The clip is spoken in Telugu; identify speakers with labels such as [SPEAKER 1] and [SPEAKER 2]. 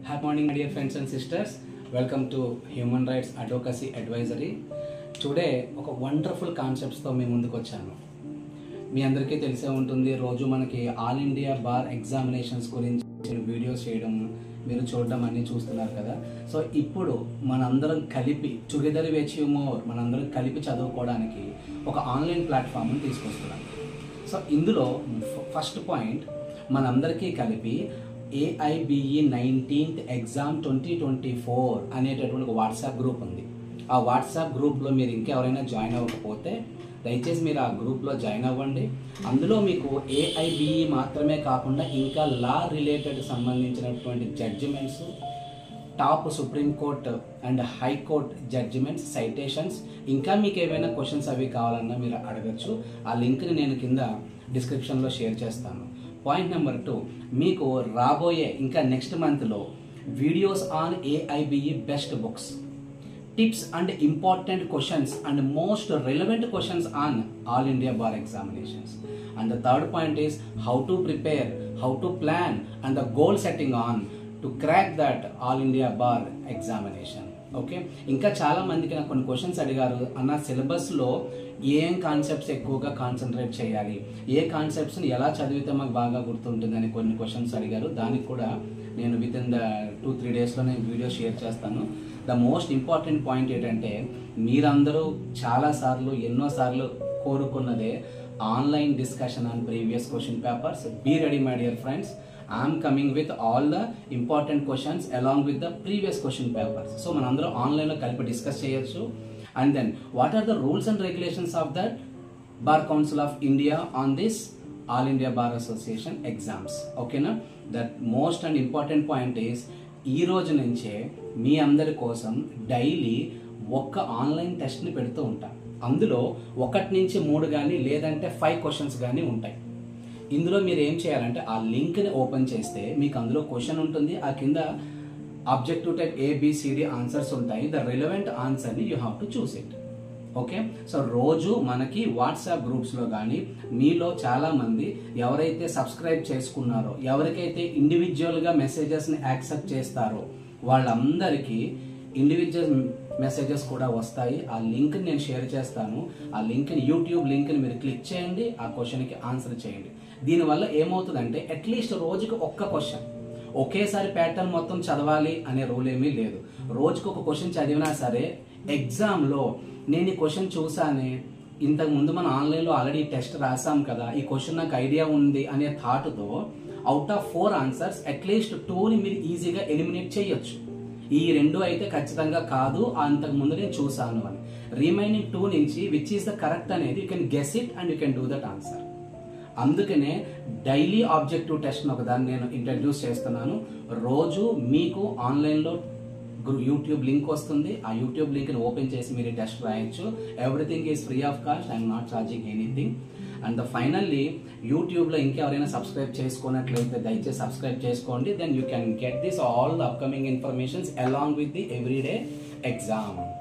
[SPEAKER 1] Happy morning, my dear friends and sisters. Welcome to Human Rights Advocacy Advisory. Today, ఒక వండర్ఫుల్ కాన్సెప్ట్స్తో మీ ముందుకు వచ్చాను. మీ అందరికీ తెలిసే ఉంటుంది, రోజు మనకి ఆల్ ఇండియా బార్ ఎగ్జామినేషన్స్ గురించి వీడియోస్ చేయడం, మీరు చూడడం అన్నీ చూస్తున్నారు కదా. సో ఇప్పుడు మనందరం కలిపి టుగెదర్ వి అచీవ్ మోర్, మనందరం కలిపి చదువుకోవడానికి ఒక ఆన్లైన్ ప్లాట్ఫామ్ని తీసుకొస్తున్నాం. సో ఇందులో ఫస్ట్ పాయింట్, మనందరికీ కలిపి AIBE 19th ఎగ్జామ్ 2024 అనేటటువంటి ఒక వాట్సాప్ గ్రూప్ ఉంది. ఆ వాట్సాప్ గ్రూప్లో మీరు ఇంకెవరైనా జాయిన్ అవ్వకపోతే దయచేసి మీరు ఆ గ్రూప్లో జాయిన్ అవ్వండి. అందులో మీకు AIBE మాత్రమే కాకుండా ఇంకా లా రిలేటెడ్ సంబంధించినటువంటి judgments, top supreme court and high court judgments, citations, ఇంకా మీకు ఏవైనా క్వశ్చన్స్ అవి కావాలన్నా మీరు అడగచ్చు. ఆ లింక్ని నేను కింద డిస్క్రిప్షన్లో షేర్ చేస్తాను. పాయింట్ నెంబర్ 2, మీకు రాబోయే ఇంకా నెక్స్ట్ మంత్లో videos on AIBE best books, tips and important questions and most relevant questions on all India bar examinations. And the third point is how to prepare, how to plan and the goal setting on to crack that all India bar examination. Okay, ఇంకా చాలా మందికి నాకు కొన్ని క్వశ్చన్స్ అడిగారు, అన్న సిలబస్లో ఏం కాన్సెప్ట్స్ ఎక్కువగా కాన్సన్ట్రేట్ చేయాలి, ఏ కాన్సెప్ట్స్ని ఎలా చదివితే మాకు బాగా గుర్తుంటుందని కొన్ని క్వశ్చన్స్ అడిగారు. దానికి కూడా నేను విత్ ఇన్ ద 2-3 డేస్లో నేను వీడియో షేర్ చేస్తాను. ద మోస్ట్ ఇంపార్టెంట్ పాయింట్ ఏంటంటే, మీరందరూ చాలాసార్లు ఎన్నోసార్లు కోరుకున్నదే online discussion on previous question papers. Be ready my dear friends, I'm coming with all the important questions along with the previous question papers. So మనందరం ఆన్లైన్లో కలిపి డిస్కస్ చేయొచ్చు. And then what are the rules and regulations of that Bar Council of India on this All India Bar Association exams? Okay na, that most and important point is, ఈ రోజు నుంచే మీ అందరి కోసం డైలీ ఒక్క ఆన్లైన్ టెస్ట్ని పెడుతూ ఉంటాం. అందులో 1 నుంచి 3 కానీ లేదంటే 5 క్వశ్చన్స్ కానీ ఉంటాయి. ఇందులో మీరు ఏం చేయాలంటే ఆ లింక్ని ఓపెన్ చేస్తే మీకు అందులో క్వశ్చన్ ఉంటుంది, ఆ కింద ఆబ్జెక్టివ్ టైప్ ABCD ఆన్సర్స్ ఉంటాయి. ద రిలవెంట్ ఆన్సర్ని you have to choose it. Okay, so రోజు మనకి వాట్సాప్ గ్రూప్స్లో కానీ మీలో చాలామంది ఎవరైతే సబ్స్క్రైబ్ చేసుకున్నారో, ఎవరికైతే ఇండివిజువల్గా మెసేజెస్ని యాక్సెప్ట్ చేస్తారో వాళ్ళందరికీ ఇండివిజువల్ మెసేజెస్ కూడా వస్తాయి. ఆ లింక్ని నేను షేర్ చేస్తాను. ఆ లింక్ని, యూట్యూబ్ లింక్ని మీరు క్లిక్ చేయండి, ఆ క్వశ్చన్కి ఆన్సర్ చేయండి. దీనివల్ల ఏమవుతుందంటే అట్లీస్ట్ రోజుకి ఒక్క క్వశ్చన్, ఒకేసారి ప్యాటర్న్ మొత్తం చదవాలి అనే రూల్ ఏమీ లేదు. రోజుకు ఒక క్వశ్చన్ చదివినా సరే ఎగ్జామ్లో నేను ఈ క్వశ్చన్ చూసానే, ఇంతకుముందు మనం ఆన్లైన్లో ఆల్రెడీ టెస్ట్ రాసాం కదా, ఈ క్వశ్చన్ నాకు ఐడియా ఉంది అనే థాట్తో అవుట్ ఆఫ్ 4 ఆన్సర్స్ అట్లీస్ట్ 2ని మీరు ఈజీగా ఎలిమినేట్ చేయొచ్చు. ఈ 2 అయితే ఖచ్చితంగా కాదు, అంతకుముందు నేను చూసాను అని. రిమైనింగ్ 2 నుంచి విచ్ ఈస్ ద కరెక్ట్ అనేది you can guess it and you can do that answer. అందుకనే డైలీ ఆబ్జెక్టివ్ టెస్ట్ని ఒకదాన్ని నేను ఇంట్రడ్యూస్ చేస్తున్నాను. రోజు మీకు ఆన్లైన్లో యూట్యూబ్ లింక్ వస్తుంది. ఆ యూట్యూబ్ లింక్ని ఓపెన్ చేసి మీరు టెస్ట్ రాయొచ్చు. Everything is free of cost, I'm not charging anything. And finally యూట్యూబ్లో ఇంకెవరైనా సబ్స్క్రైబ్ చేసుకున్నట్లయితే దయచేసి సబ్స్క్రైబ్ చేసుకోండి. Then you can get this all the upcoming informations along with the everyday exam.